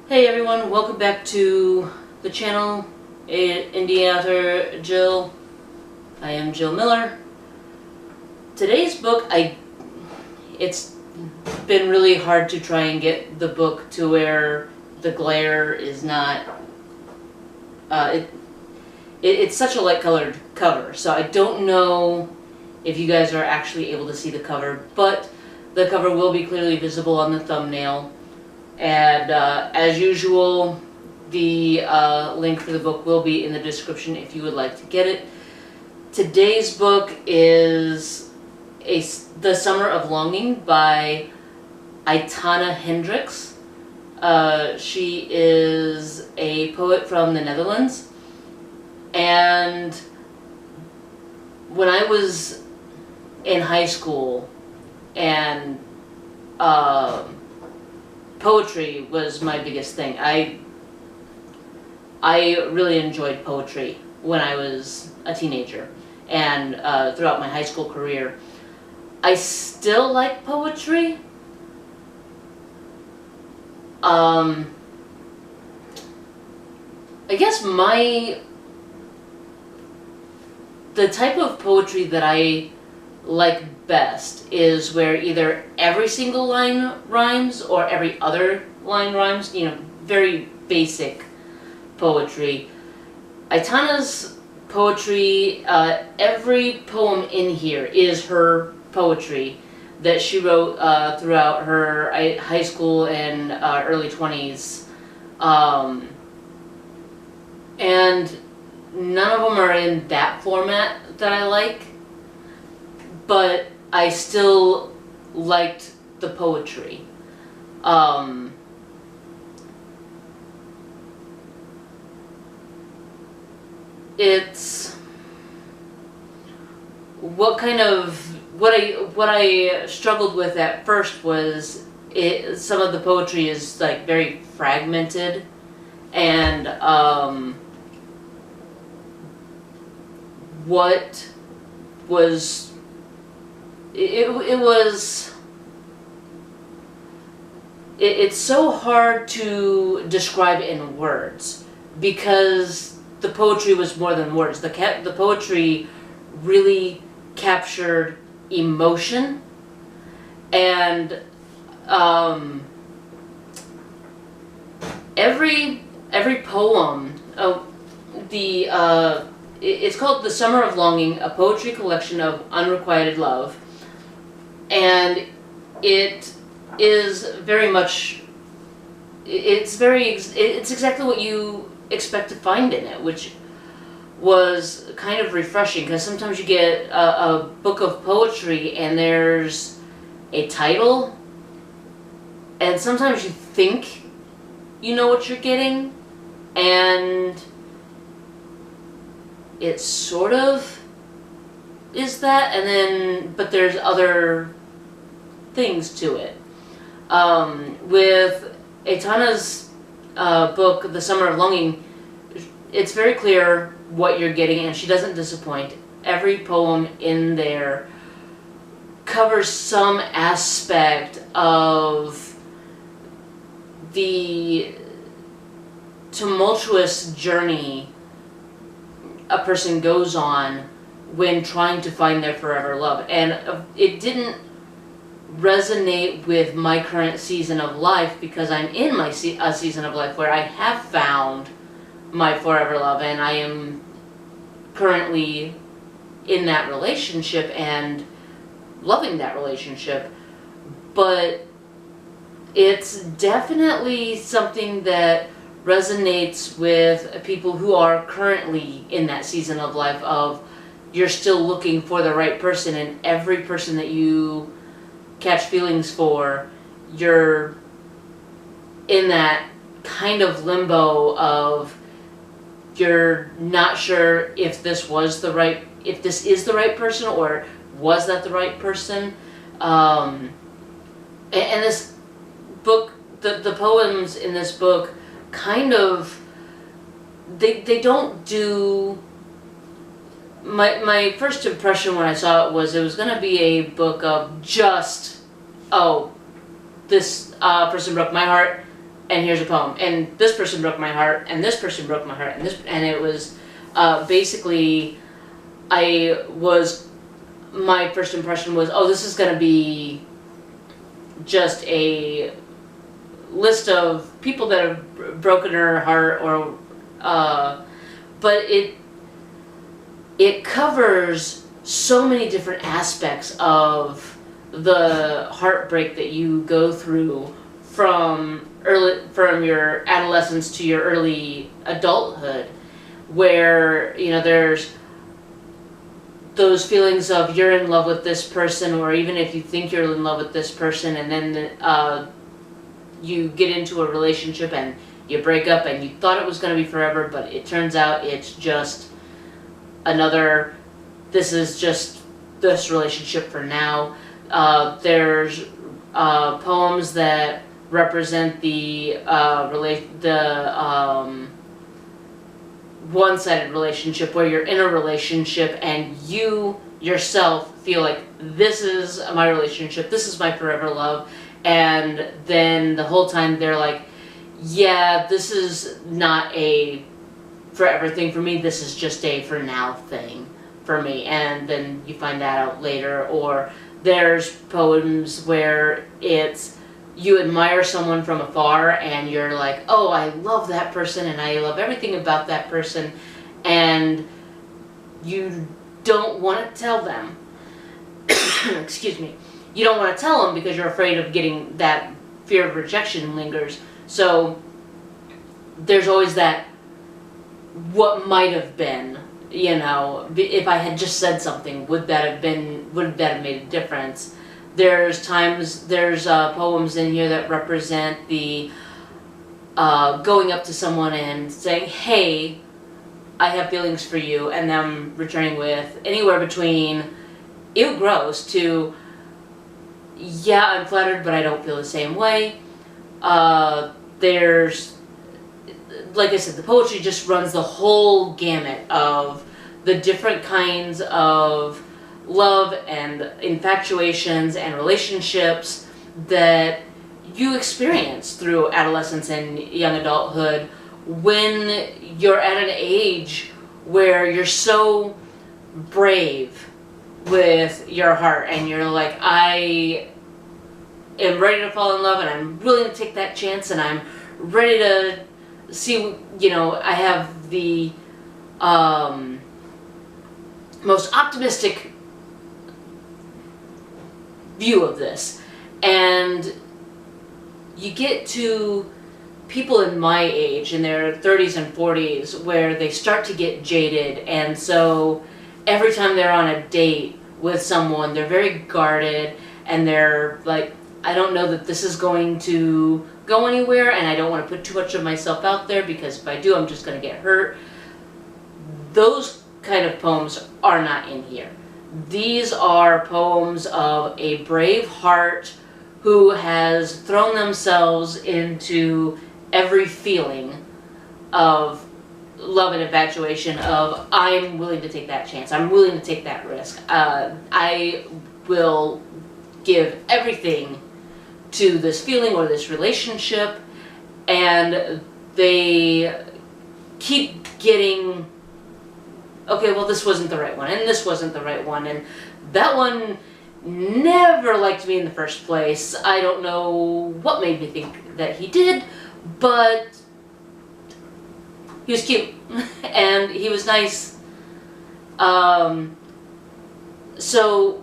Hey everyone, welcome back to the channel, Indie Author Jill. I am Jill Miller. Today's book, it's been really hard to try and get the book to where the glare is not, it's such a light colored cover, so I don't know if you guys are actually able to see the cover, but the cover will be clearly visible on the thumbnail. And as usual, the link for the book will be in the description if you would like to get it. Today's book is The Summer of Longing by Aitana Hendriks. She is a poet from the Netherlands. And when I was in high school and poetry was my biggest thing. I really enjoyed poetry when I was a teenager and throughout my high school career. I still like poetry. I guess the type of poetry that I like best is where either every single line rhymes or every other line rhymes, very basic poetry. Aitana's poetry, every poem in here is her poetry that she wrote throughout her high school and early 20s. And none of them are in that format that I like. But I still liked the poetry. It's what I struggled with at first was some of the poetry is like very fragmented, and what was it's so hard to describe in words because the poetry was more than words. The poetry really captured emotion, and every poem. It's called The Summer of Longing, a poetry collection of unrequited love. And it is very much, it's exactly what you expect to find in it, which was kind of refreshing, because sometimes you get a book of poetry and there's a title, and sometimes you think you know what you're getting, and it sort of is that, and then, but there's other things to it. With Aitana's book, The Summer of Longing, it's very clear what you're getting, and she doesn't disappoint. Every poem in there covers some aspect of the tumultuous journey a person goes on when trying to find their forever love. And it didn't resonate with my current season of life because I'm in a season of life where I have found my forever love, and I am currently in that relationship and loving that relationship. But it's definitely something that resonates with people who are currently in that season of life of you're still looking for the right person, and every person that you catch feelings for, you're in that kind of limbo of you're not sure if this is the right person, or was that the right person. And this book, the poems in this book kind of, they don't do, my first impression when I saw it was going to be a book of just, oh, this person broke my heart, and here's a poem, and this person broke my heart, and this person broke my heart, and it was basically, my first impression was, oh, this is going to be just a list of people that have broken her heart, or but it covers so many different aspects of the heartbreak that you go through from your adolescence to your early adulthood, where, you know, there's those feelings of you're in love with this person, or even if you think you're in love with this person, and then you get into a relationship and you break up and you thought it was going to be forever, but it turns out it's just this is just this relationship for now. There's poems that represent the one-sided relationship, where you're in a relationship and you yourself feel like, this is my relationship, this is my forever love, and then the whole time they're like, yeah, this is not a forever thing for me, this is just a for now thing for me, and then you find that out later. Or there's poems where it's, you admire someone from afar and you're like, oh, I love that person and I love everything about that person, and you don't want to tell them. Excuse me. You don't want to tell them because you're afraid of getting that fear of rejection lingers. So there's always that, what might have been, you know, if I had just said something, would that have made a difference? There's poems in here that represent the going up to someone and saying, hey, I have feelings for you, and them returning with anywhere between, ew, gross, to, yeah, I'm flattered, but I don't feel the same way. There's, like I said, the poetry just runs the whole gamut of the different kinds of love and infatuations and relationships that you experience through adolescence and young adulthood, when you're at an age where you're so brave with your heart and you're like, I am ready to fall in love and I'm willing to take that chance and I'm ready to see, you know, I have the most optimistic view of this. And you get to people in my age, in their 30s and 40s, where they start to get jaded, and so every time they're on a date with someone, they're very guarded, and they're like, I don't know that this is going to go anywhere, and I don't want to put too much of myself out there, because if I do, I'm just going to get hurt. Those kind of poems are not in here. These are poems of a brave heart who has thrown themselves into every feeling of love and infatuation, of I'm willing to take that chance, I'm willing to take that risk, I will give everything to this feeling or this relationship, and they keep getting, okay, well, this wasn't the right one, and this wasn't the right one, and that one never liked me in the first place. I don't know what made me think that he did, but he was cute, and he was nice. So,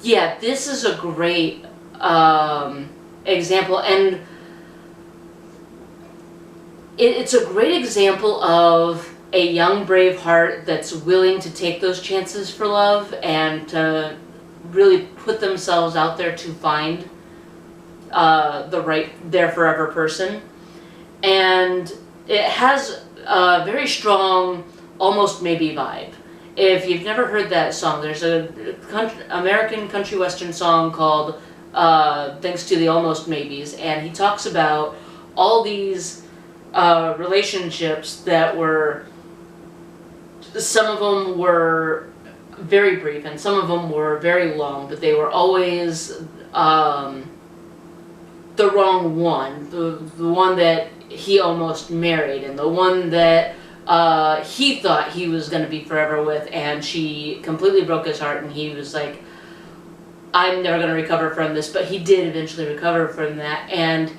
yeah, this is a great example, and it's a great example of a young, brave heart that's willing to take those chances for love and to really put themselves out there to find their forever person. And it has a very strong Almost Maybe vibe. If you've never heard that song, there's a American country western song called Thanks to the Almost Maybes, and he talks about all these relationships that were, some of them were very brief and some of them were very long, but they were always the wrong one, the one that he almost married, and the one that he thought he was going to be forever with, and she completely broke his heart, and he was like, I'm never going to recover from this, but he did eventually recover from that, and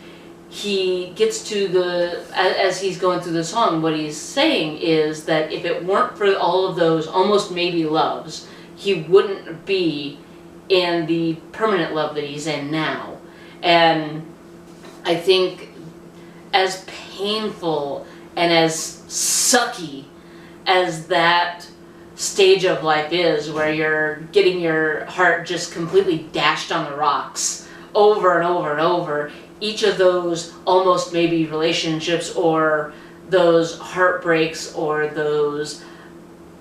he gets to as he's going through the song, what he's saying is that if it weren't for all of those almost maybe loves, he wouldn't be in the permanent love that he's in now. And I think as painful and as sucky as that stage of life is, where you're getting your heart just completely dashed on the rocks over and over and over, each of those almost maybe relationships, or those heartbreaks, or those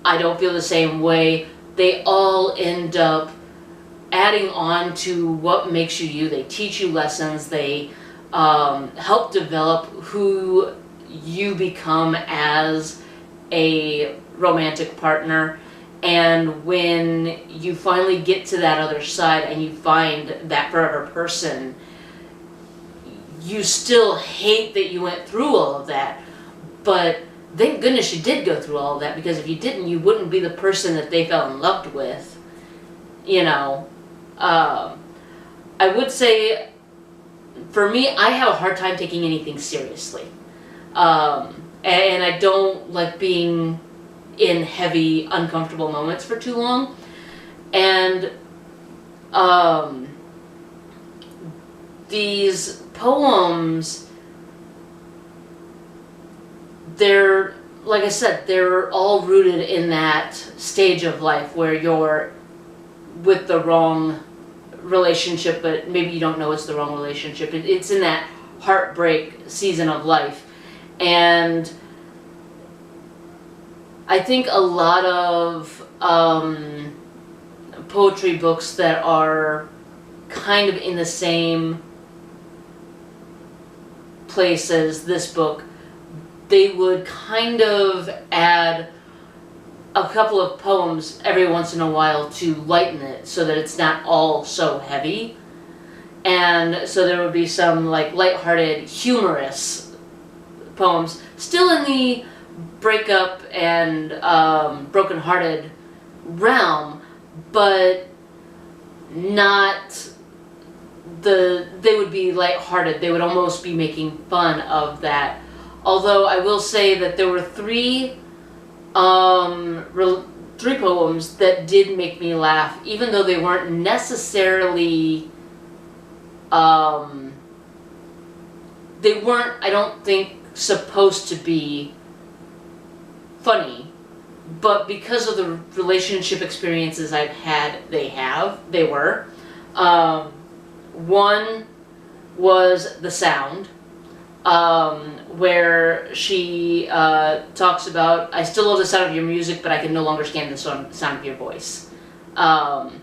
I don't feel the same way, they all end up adding on to what makes you you. They teach you lessons. They help develop who you become as a romantic partner. And when you finally get to that other side and you find that forever person, you still hate that you went through all of that, but thank goodness you did go through all of that, because if you didn't, you wouldn't be the person that they fell in love with, you know. I would say, for me, I have a hard time taking anything seriously, and I don't like being in heavy, uncomfortable moments for too long, and these poems, they're, like I said, they're all rooted in that stage of life where you're with the wrong relationship, but maybe you don't know it's the wrong relationship. It's in that heartbreak season of life. And I think a lot of poetry books that are kind of in the same place as this book, they would kind of add a couple of poems every once in a while to lighten it, so that it's not all so heavy. And so there would be some like lighthearted, humorous poems, still in the breakup and broken-hearted realm, but not they would be lighthearted. They would almost be making fun of that. Although I will say that there were three poems that did make me laugh, even though they weren't necessarily, they weren't, I don't think, supposed to be funny, but because of the relationship experiences I've had, they were. One was The Sound, where she talks about, I still love the sound of your music, but I can no longer stand the sound of your voice. I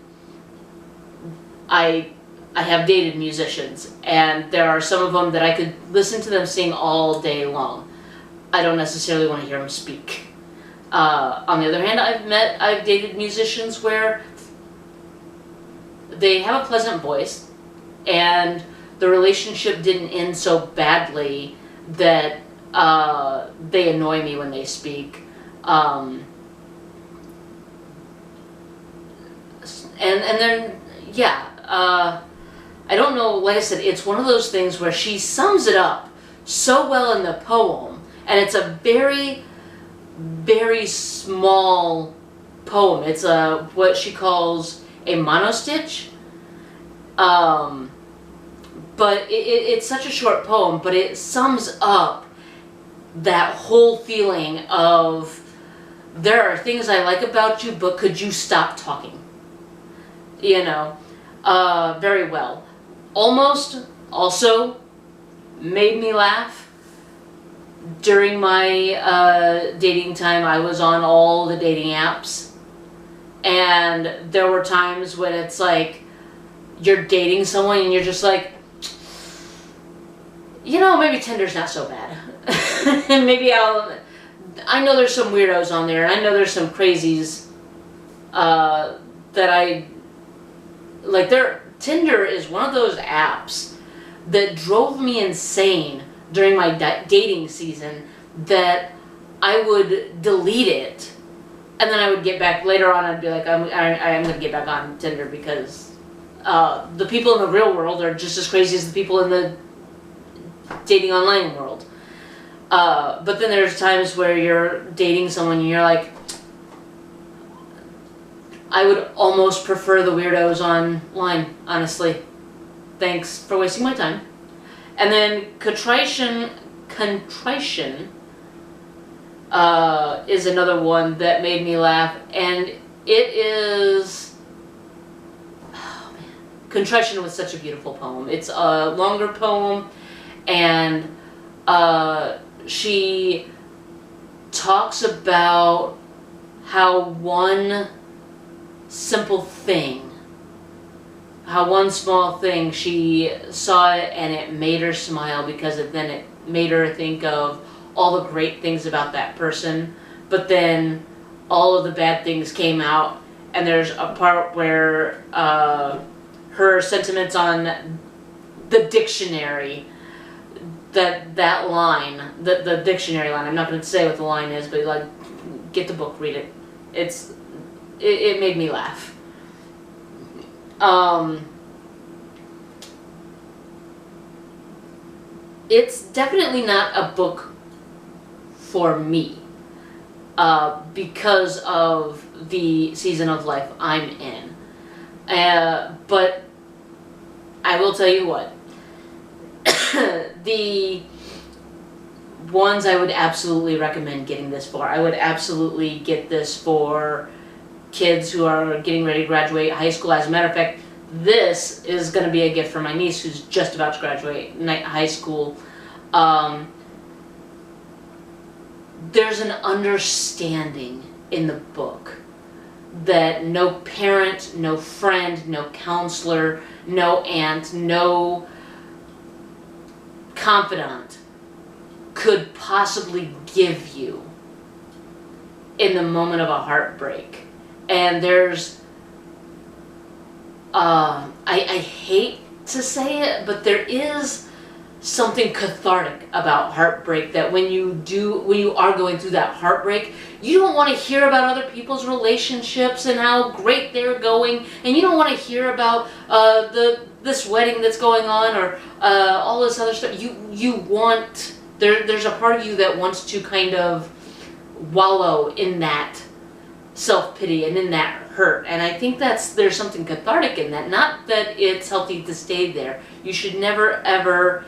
have dated musicians, and there are some of them that I could listen to them sing all day long. I don't necessarily want to hear them speak. On the other hand, I've dated musicians where they have a pleasant voice, and the relationship didn't end so badly that they annoy me when they speak. And then, yeah, I don't know, like I said, it's one of those things where she sums it up so well in the poem, and it's a very, very small poem. It's what she calls a monostitch. But it's such a short poem, but it sums up that whole feeling of, there are things I like about you, but could you stop talking? You know, very well. Almost also made me laugh. During my dating time, I was on all the dating apps, and there were times when it's like, you're dating someone and you're just like, you know, maybe Tinder's not so bad. And maybe I know there's some weirdos on there, and I know there's some crazies that I, like, Tinder is one of those apps that drove me insane during my dating season that I would delete it, and then I would get back later on. I'd be like, I'm going to get back on Tinder because the people in the real world are just as crazy as the people in the dating online world. But then there's times where you're dating someone and you're like, I would almost prefer the weirdos online, honestly. Thanks for wasting my time. And then contrition is another one that made me laugh, and it is, oh man, Contrition was such a beautiful poem. It's a longer poem, and she talks about how one simple thing, how one small thing, she saw it and it made her smile because then it made her think of all the great things about that person, but then all of the bad things came out, and there's a part where her sentiments on the dictionary, that line, the dictionary line, I'm not going to say what the line is, but like, get the book, read it. It made me laugh. It's definitely not a book for me because of the season of life I'm in. But I will tell you what, the ones I would absolutely recommend getting this for. I would absolutely get this for kids who are getting ready to graduate high school. As a matter of fact, this is going to be a gift for my niece who's just about to graduate high school. There's an understanding in the book that no parent, no friend, no counselor, no aunt, no confidant could possibly give you in the moment of a heartbreak. And there's, I hate to say it, but there is something cathartic about heartbreak, that when you are going through that heartbreak, you don't want to hear about other people's relationships and how great they're going, and you don't want to hear about this wedding that's going on, or all this other stuff. You want, there's a part of you that wants to kind of wallow in that self-pity and in that hurt, and I think there's something cathartic in that. Not that it's healthy to stay there. You should never ever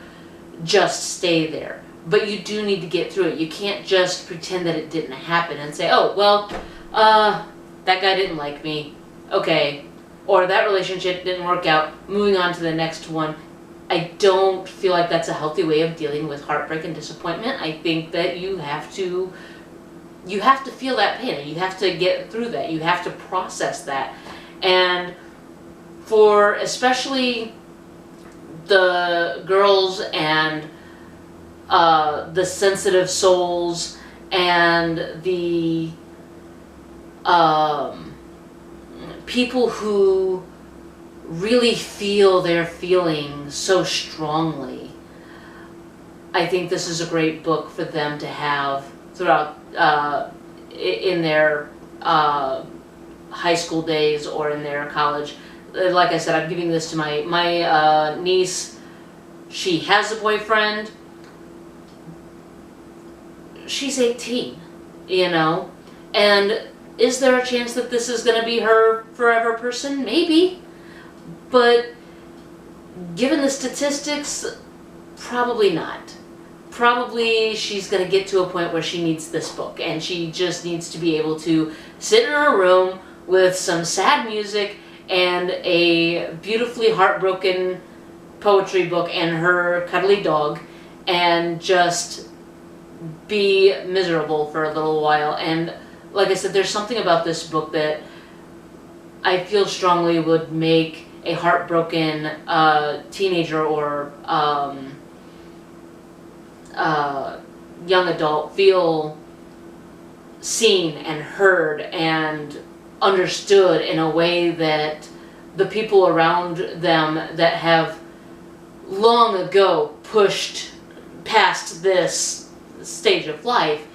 just stay there, but you do need to get through it. You can't just pretend that it didn't happen and say, oh well, that guy didn't like me, okay, or that relationship didn't work out, moving on to the next one. I don't feel like that's a healthy way of dealing with heartbreak and disappointment. I think that you have to feel that pain, and you have to get through that. You have to process that. And for especially the girls and the sensitive souls and the people who really feel their feelings so strongly, I think this is a great book for them to have throughout in their high school days or in their college. Like I said, I'm giving this to my niece. She has a boyfriend. She's 18, you know, and is there a chance that this is going to be her forever person? Maybe, but given the statistics, probably not. Probably she's going to get to a point where she needs this book, and she just needs to be able to sit in her room with some sad music and a beautifully heartbroken poetry book and her cuddly dog, and just be miserable for a little while. And like I said, there's something about this book that I feel strongly would make a heartbroken teenager or young adult feel seen and heard and understood in a way that the people around them that have long ago pushed past this stage of life,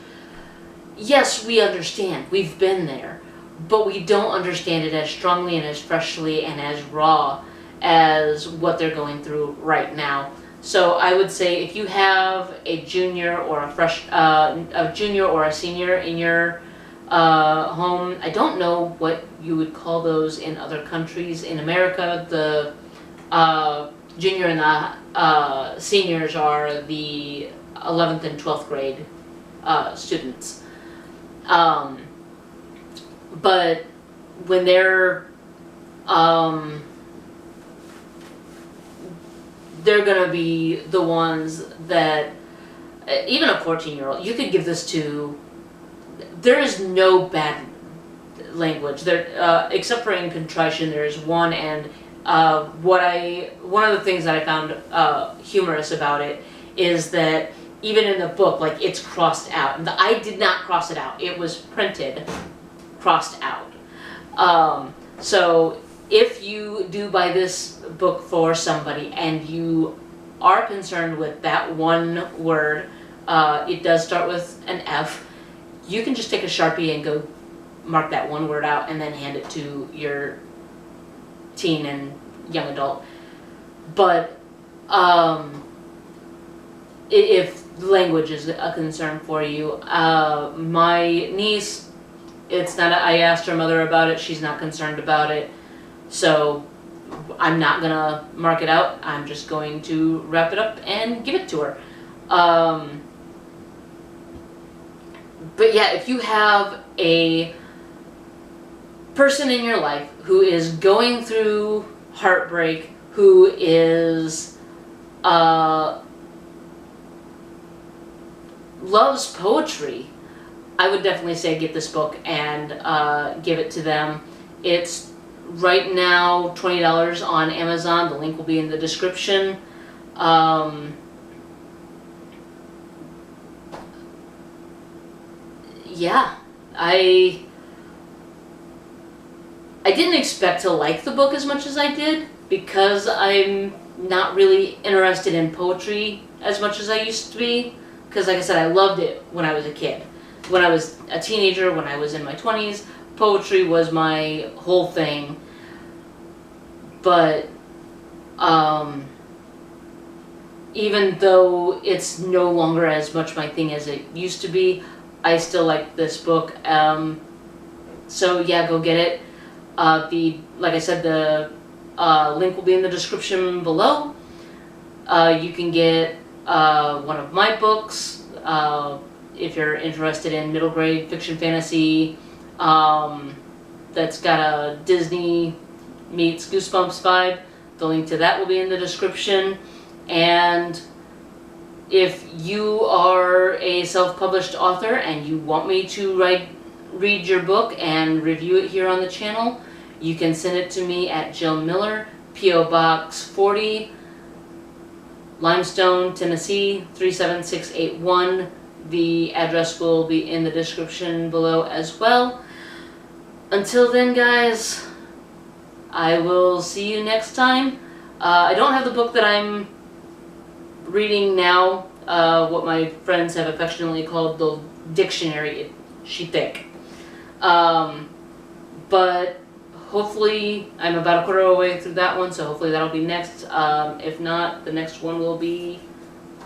yes, we understand. We've been there. But we don't understand it as strongly and as freshly and as raw as what they're going through right now. So I would say if you have a junior or a junior or a senior in your home, I don't know what you would call those in other countries. In America, the junior and the seniors are the 11th and 12th grade students. But when they're gonna be the ones that, even a 14-year-old, you could give this to. There is no bad language there, except for in contrition. There is one, and one of the things that I found humorous about it is that even in the book, like, it's crossed out. And I did not cross it out. It was printed crossed out. So if you do buy this book for somebody and you are concerned with that one word, it does start with an F, you can just take a Sharpie and go mark that one word out and then hand it to your teen and young adult. But if language is a concern for you, my niece, I asked her mother about it, she's not concerned about it, so I'm not gonna mark it out, I'm just going to wrap it up and give it to her. But yeah, if you have a person in your life who is going through heartbreak, who is loves poetry, I would definitely say get this book and give it to them. It's right now $20 on Amazon. The link will be in the description. Yeah, I didn't expect to like the book as much as I did, because I'm not really interested in poetry as much as I used to be. Because like I said, I loved it when I was a kid. When I was a teenager, when I was in my 20s, poetry was my whole thing. But even though it's no longer as much my thing as it used to be, I still like this book. So yeah, go get it. Like I said, the link will be in the description below. You can get one of my books if you're interested in middle grade fiction fantasy that's got a Disney meets Goosebumps vibe. The link to that will be in the description. And if you are a self-published author and you want me to read your book and review it here on the channel, you can send it to me at Jill Miller, P.O. Box 40, Limestone, Tennessee 37681. The address will be in the description below as well. Until then, guys, I will see you next time. I don't have the book that I'm reading now, what my friends have affectionately called the dictionary. She thick. But hopefully, I'm about a quarter of the way through that one, so hopefully that'll be next. If not, the next one will be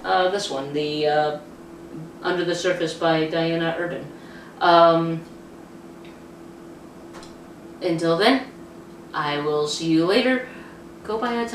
this one, the Under the Surface by Diana Urban. Until then, I will see you later. Go buy Aitana.